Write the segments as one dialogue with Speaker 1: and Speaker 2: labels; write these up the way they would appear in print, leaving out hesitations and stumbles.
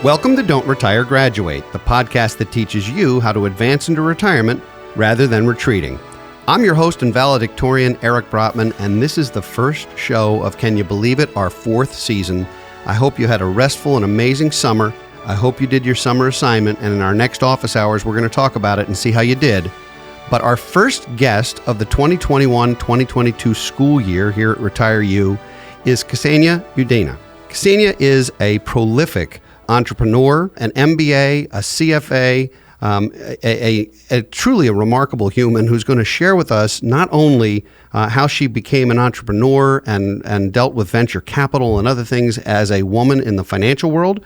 Speaker 1: Welcome to Don't Retire, Graduate, the podcast that teaches you how to advance into retirement rather than retreating. I'm your host and valedictorian, Eric Brotman, and this is the first show of Can You Believe It, our fourth season. I hope you had a restful and amazing summer. I hope you did your summer assignment, and in our next office hours, we're going to talk about it and see how you did. But our first guest of the 2021-2022 school year here at Retire U is Ksenia Yudina. Ksenia is a prolific entrepreneur, an MBA, a CFA, a truly a remarkable human who's going to share with us not only how she became an entrepreneur and dealt with venture capital and other things as a woman in the financial world,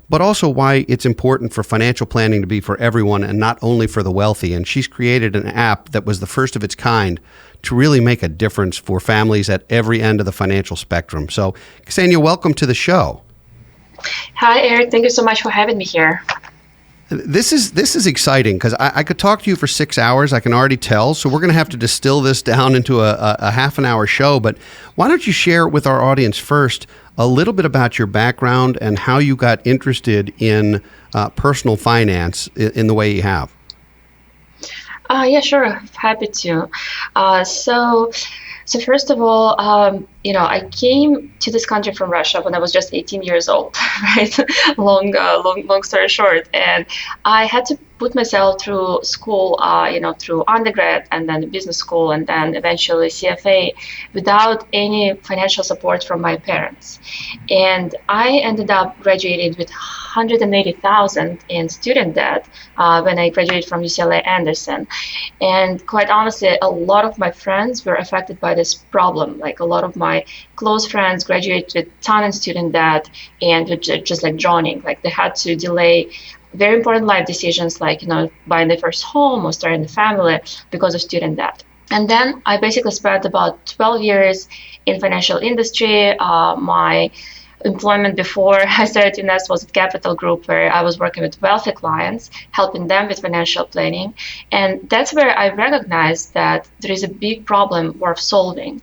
Speaker 1: but also why it's important for financial planning to be for everyone and not only for the wealthy. And she's created an app that was the first of its kind to really make a difference for families at every end of the financial spectrum. So, Ksenia, welcome to the show.
Speaker 2: Hi, Eric. Thank you so much for having me here.
Speaker 1: This is exciting because I could talk to you for 6 hours. I can already tell. So we're going to have to distill this down into a half an hour show. But why don't you share with our audience first a little bit about your background and how you got interested in personal finance in the way you have?
Speaker 2: Yeah, sure. Happy to. So first of all, I came to this country from Russia when I was just 18 years old, right? Long story short. And I had to put myself through school, through undergrad and then business school and then eventually CFA without any financial support from my parents. And I ended up graduating with $180,000 in student debt when I graduated from UCLA Anderson. And quite honestly, a lot of my friends were affected by this problem. Like a lot of my close friends graduated with a ton in student debt and were just like drowning. Like they had to delay very important life decisions like, buying their first home or starting a family because of student debt. And then I basically spent about 12 years in financial industry. My employment before I started Unest was at Capital Group, where I was working with wealthy clients, helping them with financial planning. And that's where I recognized that there is a big problem worth solving.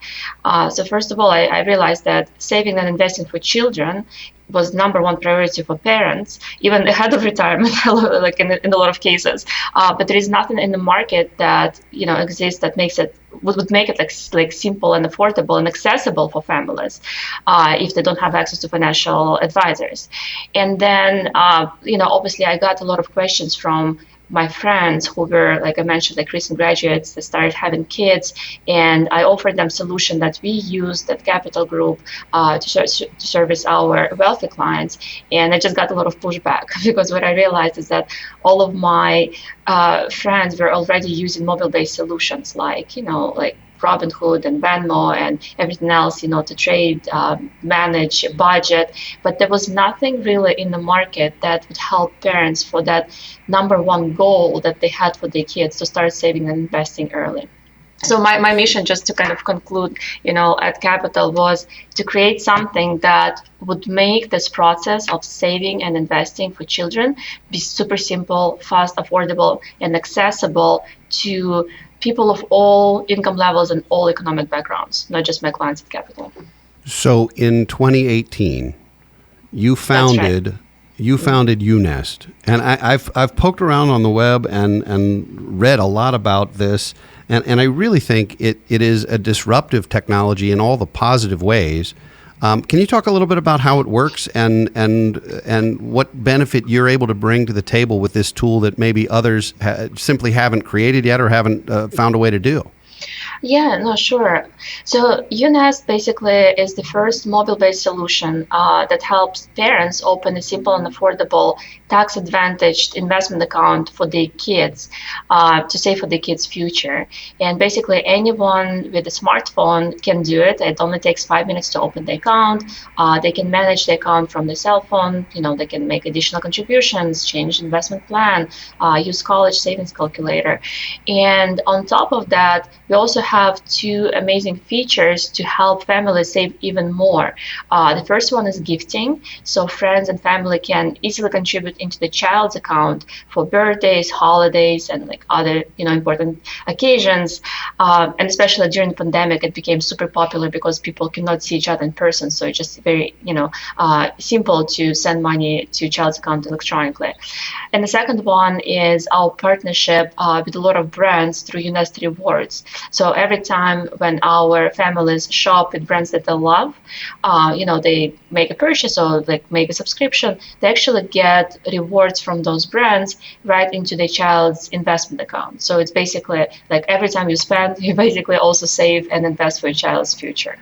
Speaker 2: So first of all, I realized that saving and investing for children was number one priority for parents, even ahead of retirement, like in a lot of cases. But there is nothing in the market that exists that would make it like simple and affordable and accessible for families if they don't have access to financial advisors. And then, obviously, I got a lot of questions from my friends who were, like I mentioned, like recent graduates that started having kids, and I offered them solution that we used at Capital Group to service our wealthy clients. And I just got a lot of pushback because what I realized is that all of my friends were already using mobile-based solutions like Robinhood and Venmo and everything else, to trade, manage, budget. But there was nothing really in the market that would help parents for that number one goal that they had for their kids to start saving and investing early. So my mission, just to kind of conclude, at Capital, was to create something that would make this process of saving and investing for children be super simple, fast, affordable, and accessible to people of all income levels and all economic backgrounds, not just my clients at Capital.
Speaker 1: So in 2018, you founded Younest, and I've poked around on the web and read a lot about this, and I really think it is a disruptive technology in all the positive ways. Can you talk a little bit about how it works and what benefit you're able to bring to the table with this tool that maybe others simply haven't created yet or haven't found a way to do?
Speaker 2: Yeah, no, sure. So UNest basically is the first mobile-based solution that helps parents open a simple and affordable tax-advantaged investment account for their kids to save for their kids' future. And basically anyone with a smartphone can do it. It only takes 5 minutes to open the account. They can manage the account from their cell phone. They can make additional contributions, change investment plan, use college savings calculator. And on top of that, we also have two amazing features to help families save even more. The first one is gifting. So friends and family can easily contribute into the child's account for birthdays, holidays, and like other, important occasions. And especially during the pandemic, it became super popular because people cannot see each other in person. So it's just very, simple to send money to child's account electronically. And the second one is our partnership with a lot of brands through Unest rewards. So every time when our families shop with brands that they love, they make a purchase or like make a subscription, they actually get rewards from those brands right into the child's investment account. So it's basically like every time you spend, you basically also save and invest for your child's future.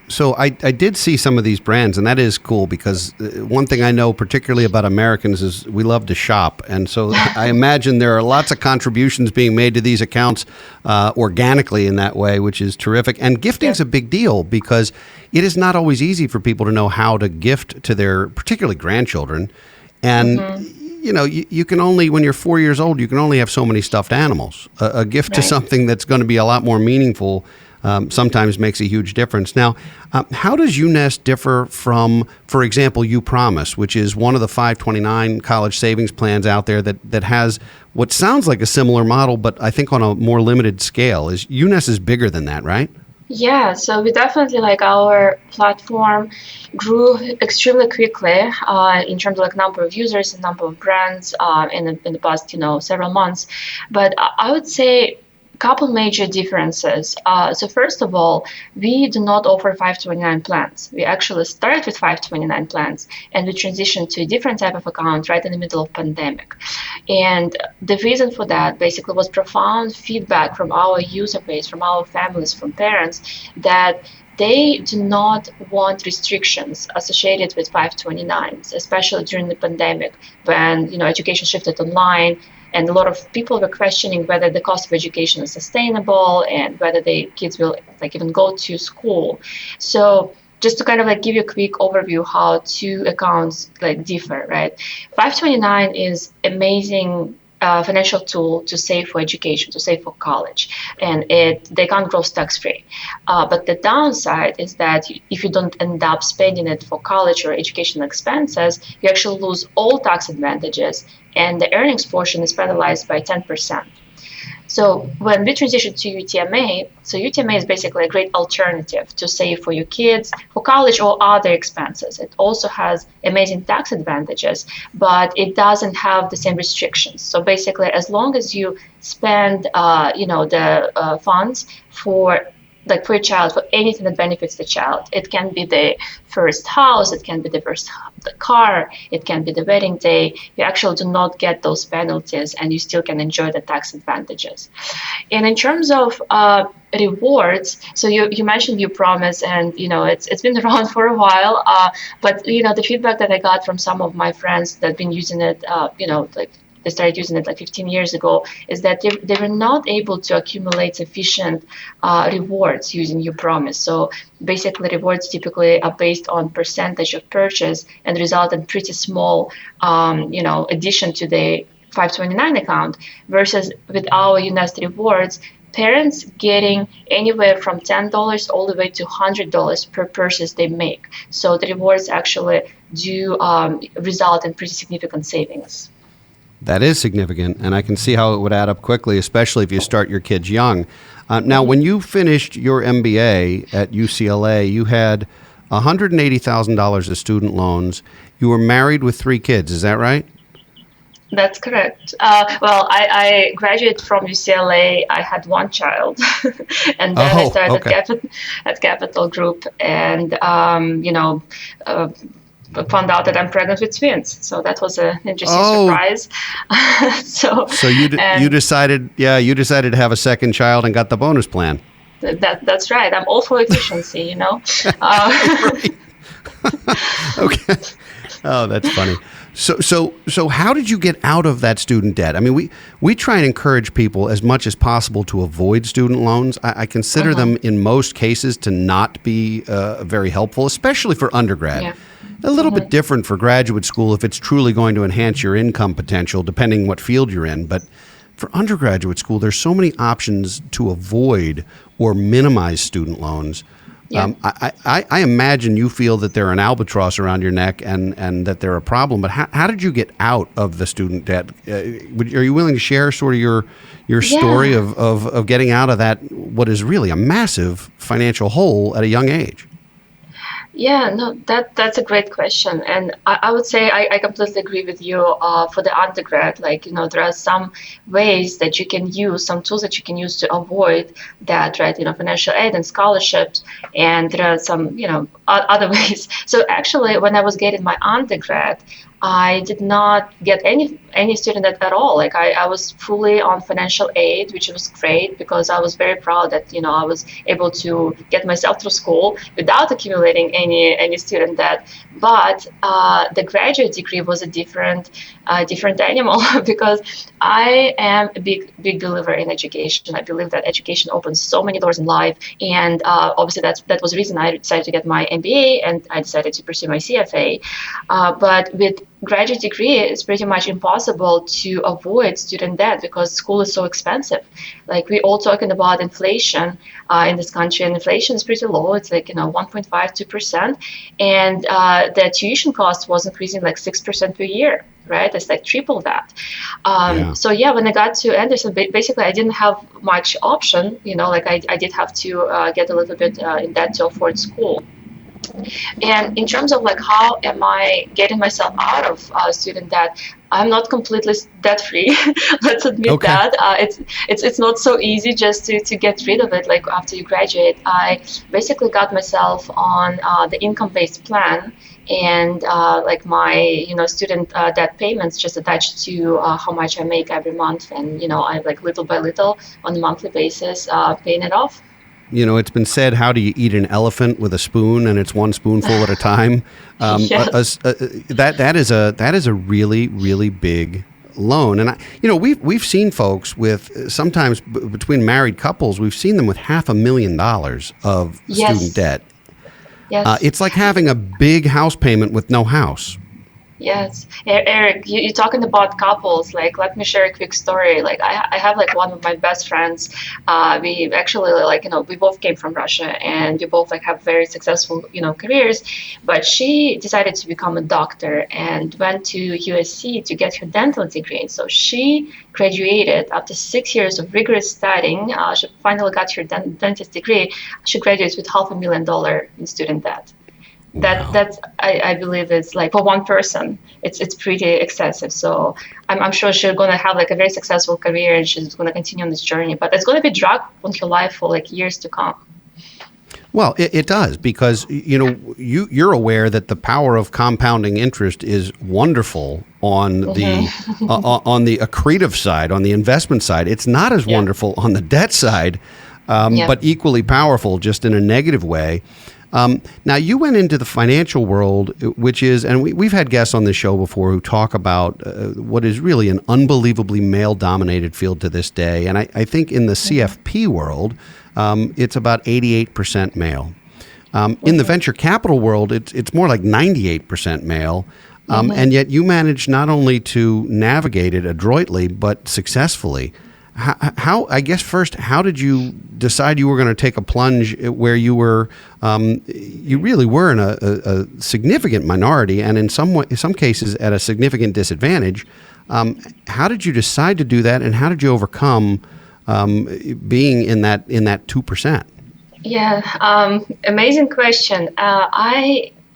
Speaker 1: So I did see some of these brands, and that is cool because one thing I know particularly about Americans is we love to shop. And so I imagine there are lots of contributions being made to these accounts organically in that way, which is terrific. And gifting is a big deal because it is not always easy for people to know how to gift to their particularly grandchildren. And you can only, when you're 4 years old, you can only have so many stuffed animals. A gift to something that's going to be a lot more meaningful sometimes makes a huge difference. Now, how does UNest differ from, for example, UPromise, which is one of the 529 college savings plans out there that has what sounds like a similar model, but I think on a more limited scale? UNest is bigger than that, right?
Speaker 2: Yeah, so we definitely our platform grew extremely quickly in terms of number of users and number of brands in the past several months. But I would say couple major differences. So first of all, we do not offer 529 plans. We actually started with 529 plans and we transitioned to a different type of account right in the middle of pandemic. And the reason for that basically was profound feedback from our user base, from our families, from parents, that they do not want restrictions associated with 529s, especially during the pandemic when education shifted online. And a lot of people were questioning whether the cost of education is sustainable and whether the kids will even go to school. So just to kind of give you a quick overview how two accounts differ, right? 529 is amazing financial tool to save for education, to save for college, and they can't grow tax-free. But the downside is that if you don't end up spending it for college or educational expenses, you actually lose all tax advantages, and the earnings portion is penalized by 10%. So when we transitioned to UTMA, so UTMA is basically a great alternative to save for your kids, for college or other expenses. It also has amazing tax advantages, but it doesn't have the same restrictions. So basically, as long as you spend, the funds for your child, for anything that benefits the child. It can be the first house, it can be the first car, it can be the wedding day. You actually do not get those penalties and you still can enjoy the tax advantages. And in terms of rewards, so you mentioned UPromise, and it's been around for a while, but the feedback that I got from some of my friends that have been using it, they started using it 15 years ago, is that they were not able to accumulate sufficient rewards using UPromise. So basically, rewards typically are based on percentage of purchase and result in pretty small, addition to the 529 account, versus with our Unest rewards, parents getting anywhere from $10 all the way to $100 per purchase they make. So the rewards actually do result in pretty significant savings.
Speaker 1: That is significant, and I can see how it would add up quickly, especially if you start your kids young. Now, when you finished your MBA at UCLA, you had $180,000 of student loans. You were married with 3 kids, is that right?
Speaker 2: That's correct. I graduated from UCLA. I had 1 child, and then I started at Capital Group, and found out that I'm pregnant with twins. So that was an interesting surprise. So you decided
Speaker 1: to have a second child and got the bonus plan.
Speaker 2: That's right. I'm all for efficiency,
Speaker 1: Okay. Oh, that's funny. So how did you get out of that student debt? I mean, we try and encourage people as much as possible to avoid student loans. I consider them in most cases to not be very helpful, especially for undergrad. Yeah. A little bit different for graduate school if it's truly going to enhance your income potential, depending what field you're in. But for undergraduate school, there's so many options to avoid or minimize student loans.
Speaker 2: Yeah.
Speaker 1: I imagine you feel that they're an albatross around your neck and that they're a problem. But how did you get out of the student debt? Are you willing to share sort of your story of getting out of that, what is really a massive financial hole at a young age?
Speaker 2: Yeah, no, that's a great question. And I would say I completely agree with you for the undergrad. Like, there are some ways that you can use, some tools that you can use to avoid that, right? Financial aid and scholarships. And there are some, other ways. So actually, when I was getting my undergrad, I did not get any student debt at all. Like I was fully on financial aid, which was great because I was very proud that I was able to get myself through school without accumulating any student debt. But the graduate degree was a different animal because I am a big believer in education. I believe that education opens so many doors in life, and obviously that was the reason I decided to get my MBA and I decided to pursue my CFA. But with graduate degree, it's pretty much impossible to avoid student debt because school is so expensive. Like we're all talking about inflation in this country, and inflation is pretty low. It's like 1.5, 2%, and the tuition cost was increasing like 6% per year. Right, it's like triple that. So when I got to Anderson, basically I didn't have much option. Like I did have to get a little bit in debt to afford school. And in terms of like how am I getting myself out of student debt, I'm not completely debt free. Let's admit that it's not so easy just to get rid of it. Like after you graduate, I basically got myself on the income-based plan, and like my student debt payments just attached to how much I make every month, and I like little by little on a monthly basis paying it off.
Speaker 1: It's been said, how do you eat an elephant with a spoon, and it's one spoonful at a time?
Speaker 2: Yes.
Speaker 1: That is a really, really big loan. And we've seen folks with sometimes between married couples, we've seen them with $500,000 of student debt.
Speaker 2: Yes.
Speaker 1: It's like having a big house payment with no house.
Speaker 2: Yes. Eric, you're talking about couples. Like, let me share a quick story. Like, I have like one of my best friends. We actually we both came from Russia, and we both like have very successful, careers. But she decided to become a doctor and went to USC to get her dental degree. And so she graduated after 6 years of rigorous studying. She finally got her dentist degree. She graduated with $500,000 in student debt. That's I believe it's like for one person, it's pretty excessive. So I'm sure she's going to have like a very successful career, and she's going to continue on this journey. But it's going to be drag on her life for like years to come.
Speaker 1: Well, it does, because you're aware that the power of compounding interest is wonderful on the on the accretive side, on the investment side. It's not as wonderful on the debt side, but equally powerful, just in a negative way. Now, you went into the financial world, which is, and we've had guests on this show before who talk about what is really an unbelievably male-dominated field to this day. And I think in the CFP world, it's about 88% male. In the venture capital world, it's more like 98% male. And yet you managed not only to navigate it adroitly, but successfully. How I guess first, how did you decide you were going to take a plunge where you were, you really were in a significant minority, and in some cases at a significant disadvantage? How did you decide to do that, and how did you overcome being in that 2%?
Speaker 2: Yeah, amazing question.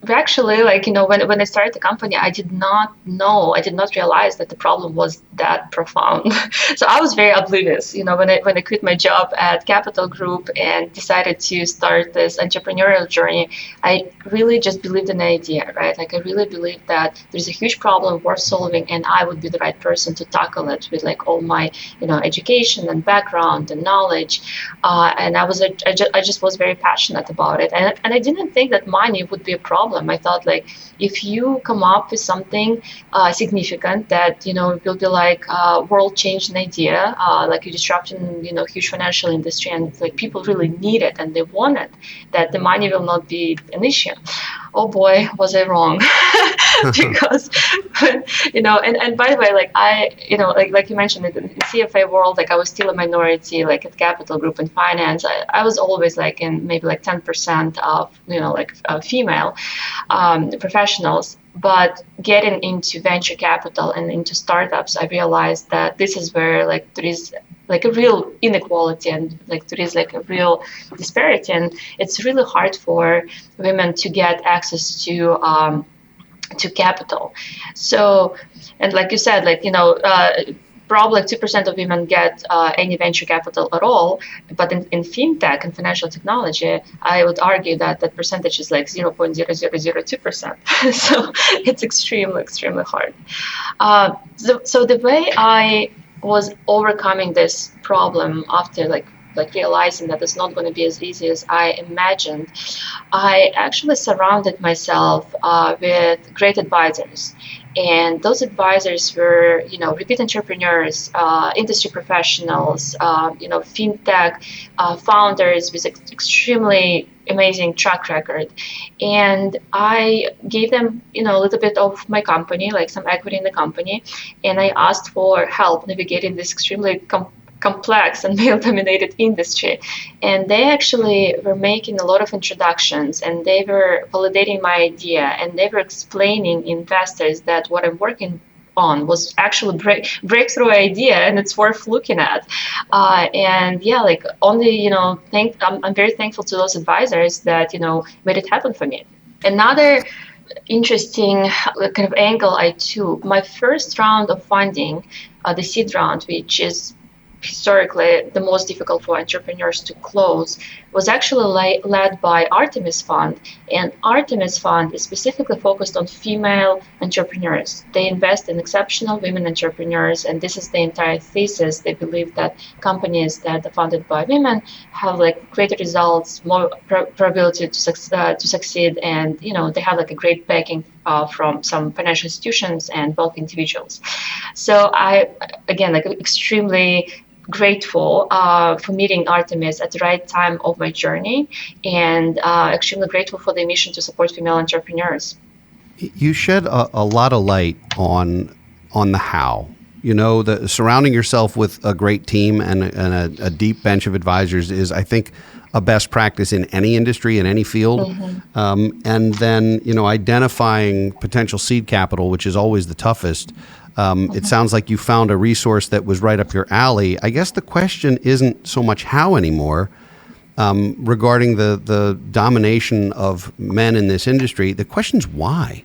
Speaker 2: Actually, when I started the company, I did not realize that the problem was that profound. So I was very oblivious, when I quit my job at Capital Group and decided to start this entrepreneurial journey. I really just believed in the idea, right? Like I really believed that there's a huge problem worth solving, and I would be the right person to tackle it with like all my, education and background and knowledge. And I just was very passionate about it, and I didn't think that money would be a problem. I thought like if you come up with something significant that will be like a world-changing idea, like you're disrupting huge financial industry, and like people really need it and they want it, that the money will not be an issue. Oh boy, was I wrong. because, and by the way, like you mentioned, in the CFA world, like I was still a minority, like at Capital Group in finance. I was always like in maybe like 10% of, female professionals. But getting into venture capital and into startups, I realized that this is where like there is like a real inequality and like there is like a real disparity, and it's really hard for women to get access to capital. So, and like you said, probably 2% of women get any venture capital at all. But in fintech and financial technology, I would argue that that percentage is like 0.0002%. So it's extremely hard. So the way I was overcoming this problem after like realizing that it's not going to be as easy as I imagined, I actually surrounded myself with great advisors. And those advisors were, repeat entrepreneurs, industry professionals, fintech founders with extremely amazing track record. And I gave them, a little bit of my company, like some equity in the company, and I asked for help navigating this extremely complex and male-dominated industry. And they actually were making a lot of introductions, and they were validating my idea, and they were explaining investors that what I'm working on was actually breakthrough idea, and it's worth looking at. I'm very thankful to those advisors that made it happen for me. Another interesting kind of angle I took, my first round of funding, the seed round, which is historically the most difficult for entrepreneurs to close, was actually led by Artemis Fund. And Artemis Fund is specifically focused on female entrepreneurs. They invest in exceptional women entrepreneurs, and this is the entire thesis. They believe that companies that are funded by women have like greater results, more probability to succeed, and they have like a great backing from some financial institutions and wealthy individuals. So I, again, like extremely grateful for meeting Artemis at the right time of my journey, and extremely grateful for the mission to support female entrepreneurs.
Speaker 1: You shed a lot of light on the how. The surrounding yourself with a great team and a deep bench of advisors is, I think, a best practice in any industry, in any field. Mm-hmm. And then, identifying potential seed capital, which is always the toughest. It sounds like you found a resource that was right up your alley. I guess the question isn't so much how anymore regarding the domination of men in this industry. The question's why.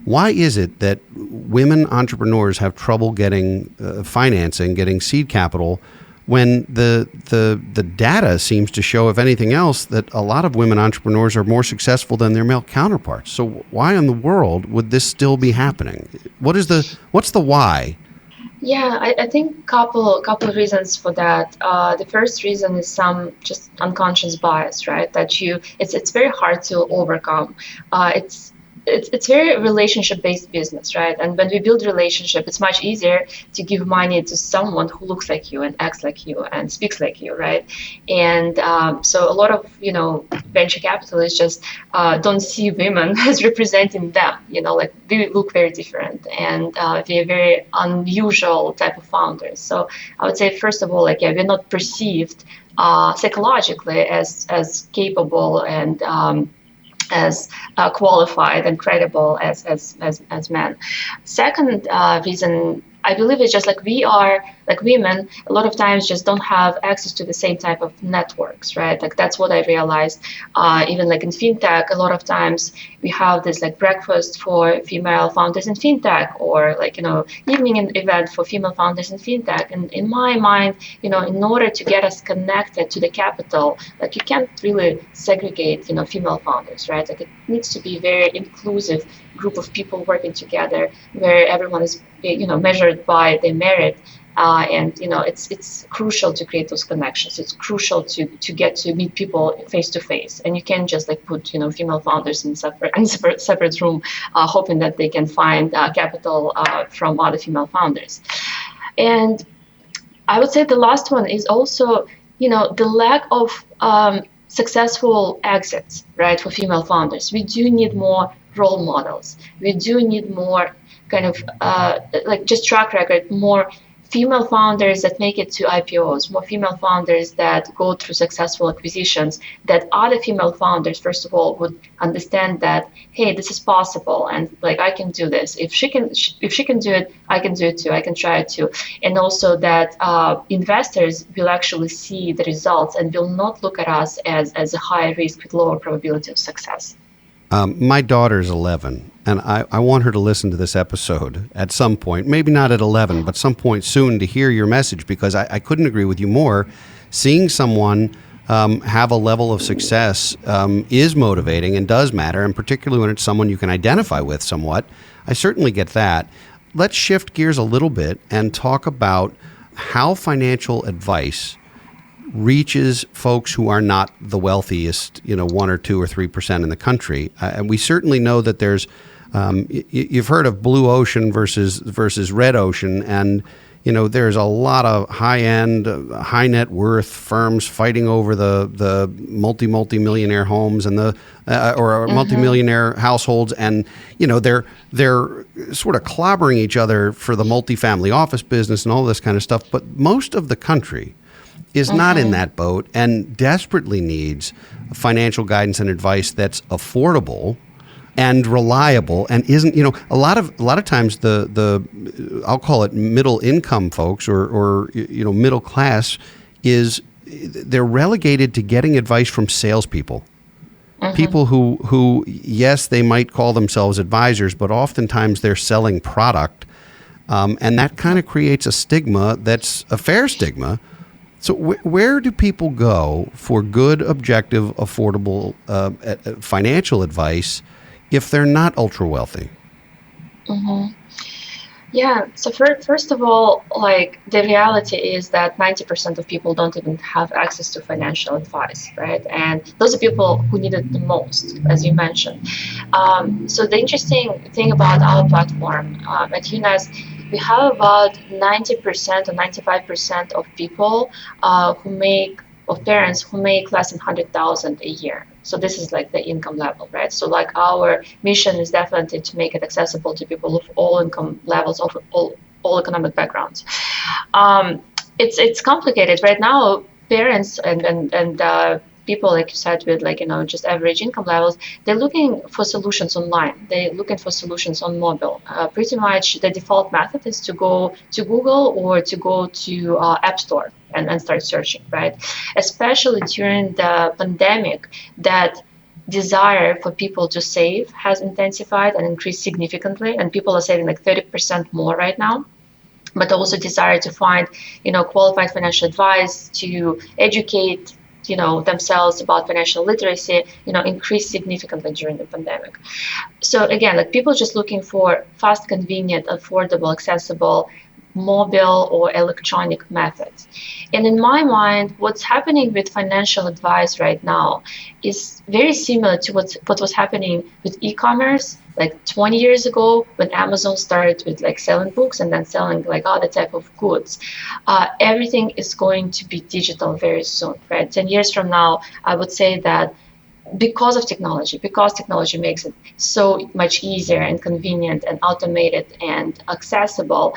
Speaker 1: Why is it that women entrepreneurs have trouble getting financing, getting seed capital, when the data seems to show, if anything else, that a lot of women entrepreneurs are more successful than their male counterparts? So why in the world would this still be happening? What's the why?
Speaker 2: Yeah, I think couple of reasons for that. The first reason is some just unconscious bias, right? That it's very hard to overcome. It's very relationship-based business, right? And when we build relationship, it's much easier to give money to someone who looks like you and acts like you and speaks like you, right? And so a lot of venture capitalists just don't see women as representing them. They look very different, and they're very unusual type of founders. So I would say, first of all, we're not perceived psychologically as capable and as qualified and credible as men. Second reason, I believe, is just we are, women, a lot of times just don't have access to the same type of networks, right? That's what I realized. Even in fintech, a lot of times we have this breakfast for female founders in fintech, or evening event for female founders in fintech. And in my mind, in order to get us connected to the capital, you can't really segregate, female founders, right? It needs to be very inclusive group of people working together, where everyone is measured by their merit, and it's crucial to create those connections. It's crucial to get to meet people face to face, and you can't just put female founders in separate room, hoping that they can find capital from other female founders. And I would say the last one is also the lack of successful exits, right, for female founders. We do need more role models. We do need more kind of like just track record, more female founders that make it to IPOs, more female founders that go through successful acquisitions, that other female founders, first of all, would understand that, hey, this is possible, and like I can do this. If she can do it, I can do it too. I can try it too. And also that investors will actually see the results and will not look at us as a high risk with lower probability of success.
Speaker 1: My daughter's 11, and I want her to listen to this episode at some point, maybe not at 11, but some point soon, to hear your message, because I couldn't agree with you more. Seeing someone have a level of success is motivating and does matter, and particularly when it's someone you can identify with somewhat. I certainly get that. Let's shift gears a little bit and talk about how financial advice reaches folks who are not the wealthiest, 1 or 2 or 3% in the country. And we certainly know that there's, you've heard of blue ocean versus red ocean, and there's a lot of high-end, high net worth firms fighting over the multi-millionaire homes and the or multi-millionaire households, and they're sort of clobbering each other for the multifamily office business and all this kind of stuff. But most of the country is not in that boat and desperately needs financial guidance and advice that's affordable and reliable, and isn't, a lot of times the I'll call it middle income folks or middle class they're relegated to getting advice from salespeople. People who yes, they might call themselves advisors, but oftentimes they're selling product, and that kind of creates a stigma that's a fair stigma. So where do people go for good, objective, affordable financial advice if they're not ultra wealthy?
Speaker 2: Yeah. So first of all, like the reality is that 90% of people don't even have access to financial advice, right? And those are people who need it the most, as you mentioned. So the interesting thing about our platform at Unest, we have about 90% or 95% of people parents who make less than 100,000 a year. So this is like the income level, right? So like our mission is definitely to make it accessible to people of all income levels, of all economic backgrounds. It's complicated right now. Parents and people, like you said, with just average income levels, they're looking for solutions online. They're looking for solutions on mobile. Pretty much the default method is to go to Google or to go to App Store and start searching, right? Especially during the pandemic, that desire for people to save has intensified and increased significantly, and people are saving like 30% more right now. But also desire to find, qualified financial advice, to educate themselves about financial literacy, increased significantly during the pandemic. So again, like people just looking for fast, convenient, affordable, accessible, mobile or electronic methods. And in my mind, what's happening with financial advice right now is very similar to what was happening with e-commerce like 20 years ago when Amazon started with like selling books and then selling like other type of goods. Everything is going to be digital very soon, right? 10 years from now, I would say that because technology makes it so much easier and convenient and automated and accessible,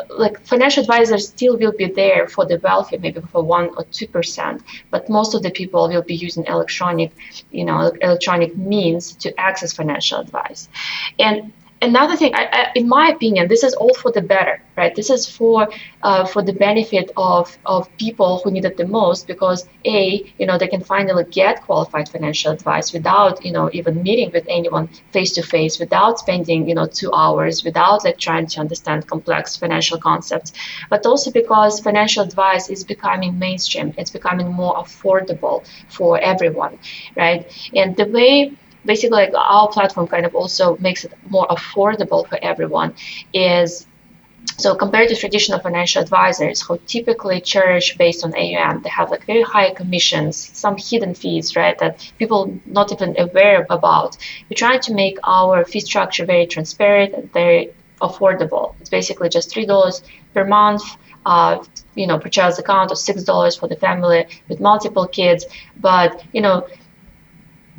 Speaker 2: like financial advisors still will be there for the wealthy, maybe for 1 or 2%, but most of the people will be using electronic means to access financial advice. And another thing, in my opinion, this is all for the better, right? This is for the benefit of people who need it the most, because they can finally get qualified financial advice without even meeting with anyone face to face, without spending 2 hours, without like trying to understand complex financial concepts, but also because financial advice is becoming mainstream. It's becoming more affordable for everyone, right? And the way basically like our platform kind of also makes it more affordable for everyone is, so compared to traditional financial advisors who typically charge based on AUM, they have like very high commissions, some hidden fees, right, that people not even aware about. We're trying to make our fee structure very transparent and very affordable. It's basically just $3 per month, per child's account, or $6 for the family with multiple kids. But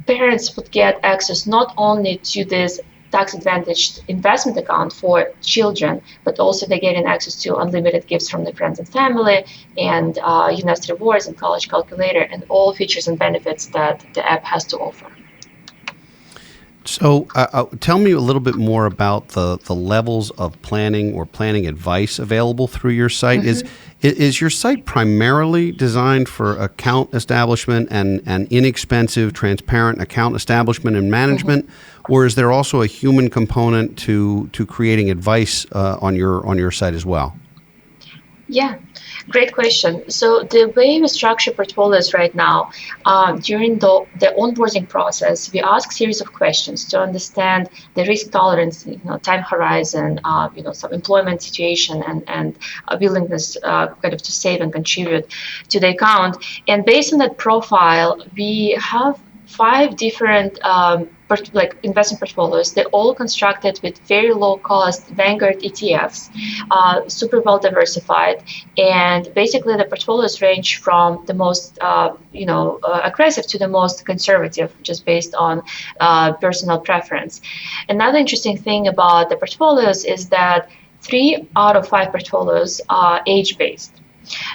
Speaker 2: parents would get access not only to this tax-advantaged investment account for children, but also they're getting access to unlimited gifts from their friends and family, and UNest rewards and college calculator, and all features and benefits that the app has to offer.
Speaker 1: So tell me a little bit more about the levels of planning or planning advice available through your site. Is your site primarily designed for account establishment and inexpensive, transparent account establishment and management, or is there also a human component to creating advice on your site as well?
Speaker 2: Yeah, great question. So the way we structure portfolios right now, during the onboarding process, we ask a series of questions to understand the risk tolerance, time horizon, some employment situation, and a willingness kind of to save and contribute to the account. And based on that profile, we have 5 different investment portfolios. They're all constructed with very low cost Vanguard ETFs, super well diversified, and basically the portfolios range from the most aggressive to the most conservative, just based on personal preference. Another interesting thing about the portfolios is that 3 out of 5 portfolios are age based.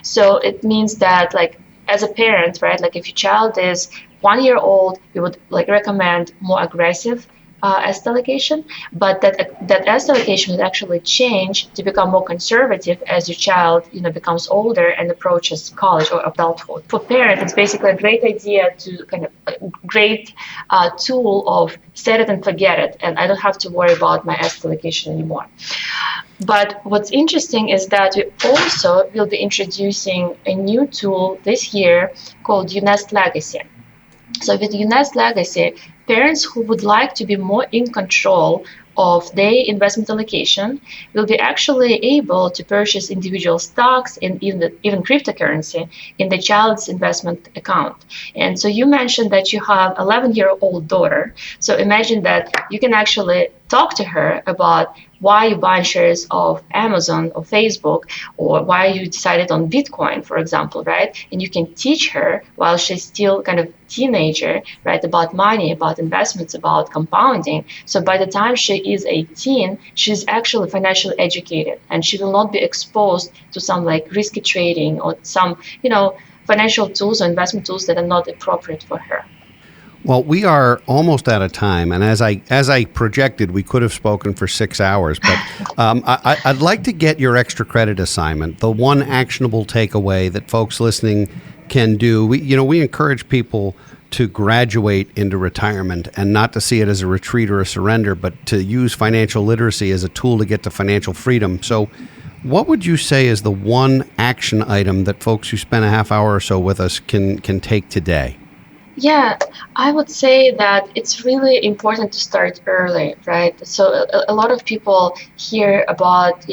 Speaker 2: So it means that, like, as a parent, right, like if your child is 1 year old, we would recommend more aggressive asset allocation, but that asset allocation would actually change to become more conservative as your child becomes older and approaches college or adulthood. For parents, it's basically a great idea to kind of great tool of set it and forget it, and I don't have to worry about my asset allocation anymore. But what's interesting is that we also will be introducing a new tool this year called UNest Legacy. So with UNest Legacy, parents who would like to be more in control of their investment allocation will be actually able to purchase individual stocks and even cryptocurrency in the child's investment account. And so you mentioned that you have 11-year-old daughter. So imagine that you can actually talk to her about why you buy shares of Amazon or Facebook, or why you decided on Bitcoin, for example, right? And you can teach her while she's still kind of teenager, right, about money, about investments, about compounding. So by the time she is 18, she's actually financially educated, and she will not be exposed to some risky trading or some, financial tools or investment tools that are not appropriate for her.
Speaker 1: Well, we are almost out of time, and as I projected, we could have spoken for 6 hours. But I'd like to get your extra credit assignment, the one actionable takeaway that folks listening can do. We encourage people to graduate into retirement and not to see it as a retreat or a surrender, but to use financial literacy as a tool to get to financial freedom. So, what would you say is the one action item that folks who spend a half hour or so with us can take today?
Speaker 2: Yeah, I would say that it's really important to start early, right? So a lot of people hear about,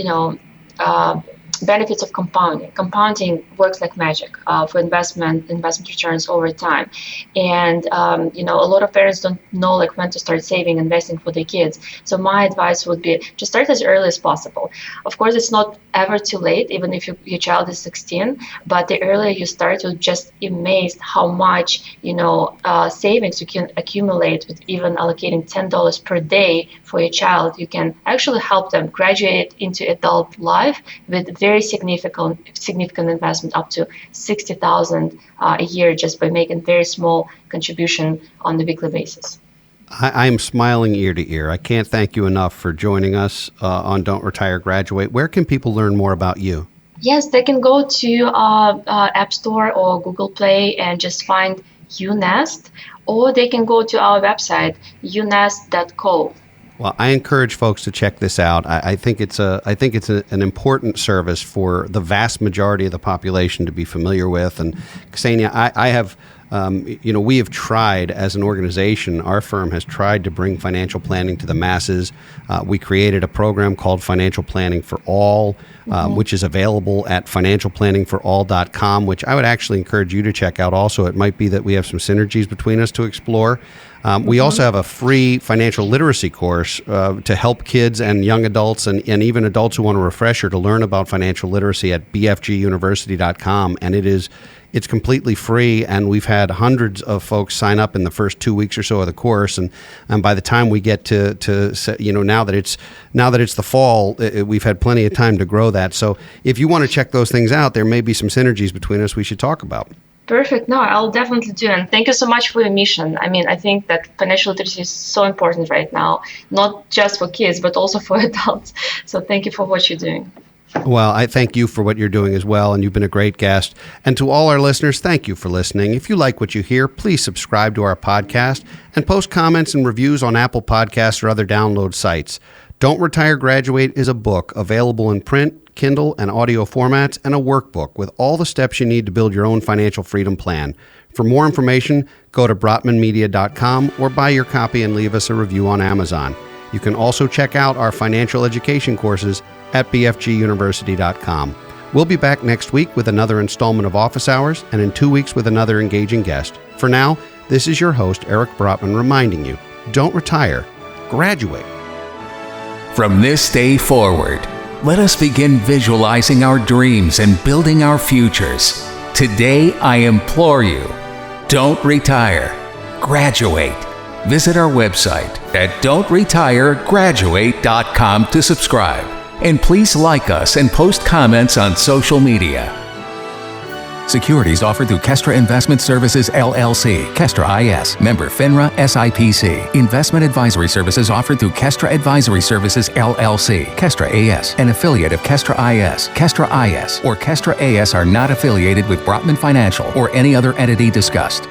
Speaker 2: benefits of compounding. Compounding works like magic for investment returns over time. And, a lot of parents don't know when to start saving, investing for their kids. So my advice would be to start as early as possible. Of course, it's not ever too late, even if your child is 16, but the earlier you start, you'll just be amazed how much, savings you can accumulate with even allocating $10 per day for your child. You can actually help them graduate into adult life with very significant investment, up to $60,000 a year, just by making very small contribution on the weekly basis.
Speaker 1: I'm smiling ear to ear. I can't thank you enough for joining us on Don't Retire, Graduate. Where can people learn more about you?
Speaker 2: Yes, they can go to App Store or Google Play and just find UNest, or they can go to our website, unest.co.
Speaker 1: Well, I encourage folks to check this out. I think it's an important service for the vast majority of the population to be familiar with. And Ksenia, I have, we have tried as an organization. Our firm has tried to bring financial planning to the masses. We created a program called Financial Planning for All, which is available at financialplanningforall.com, which I would actually encourage you to check out also. It might be that we have some synergies between us to explore. We also have a free financial literacy course to help kids and young adults and even adults who want a refresher to learn about financial literacy at bfguniversity.com. And it's completely free, and we've had hundreds of folks sign up in the first 2 weeks or so of the course. And by the time we get to now that it's the fall, we've had plenty of time to grow that. So if you want to check those things out, there may be some synergies between us we should talk about.
Speaker 2: Perfect. No, I'll definitely do. And thank you so much for your mission. I mean, I think that financial literacy is so important right now, not just for kids, but also for adults. So thank you for what you're doing.
Speaker 1: Well, I thank you for what you're doing as well, and you've been a great guest. And to all our listeners, thank you for listening. If you like what you hear, please subscribe to our podcast and post comments and reviews on Apple Podcasts or other download sites. Don't Retire, Graduate is a book available in print, Kindle, and audio formats, and a workbook with all the steps you need to build your own financial freedom plan. For more information, go to brotmanmedia.com or buy your copy and leave us a review on Amazon. You can also check out our financial education courses at bfguniversity.com. We'll be back next week with another installment of Office Hours, and in 2 weeks with another engaging guest. For now, this is your host, Eric Brotman, reminding you, don't retire, graduate.
Speaker 3: From this day forward, let us begin visualizing our dreams and building our futures. Today, I implore you, don't retire, graduate. Visit our website at don'tretiregraduate.com to subscribe. And please like us and post comments on social media. Securities offered through Kestra Investment Services, LLC, Kestra IS, member FINRA SIPC. Investment advisory services offered through Kestra Advisory Services, LLC, Kestra AS, an affiliate of Kestra IS. Kestra IS or Kestra AS are not affiliated with Brotman Financial or any other entity discussed.